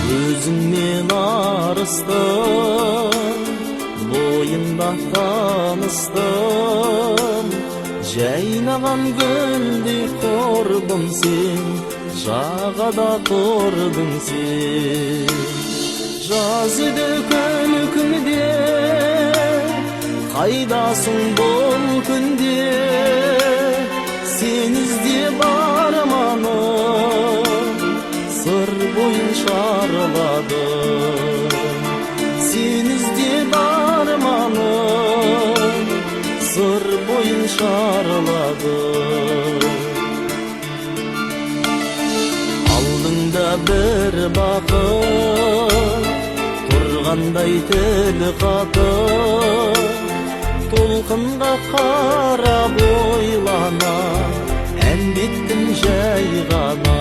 Өзіңмен арыстым, бойында таныстым. Жайнаған гүлдей құрбым сен, жағада тұрдың сен. Жаз еді күні қайдасың бұл күнде? Сен іздеп арманым сыр бойын шарладым. Сен іздеп арманым сыр бойын шарладым. Алдыңда бір бақыт, тұрғандай тіл қатып, толқынға қарап ойлана, әндеттім жай ғана.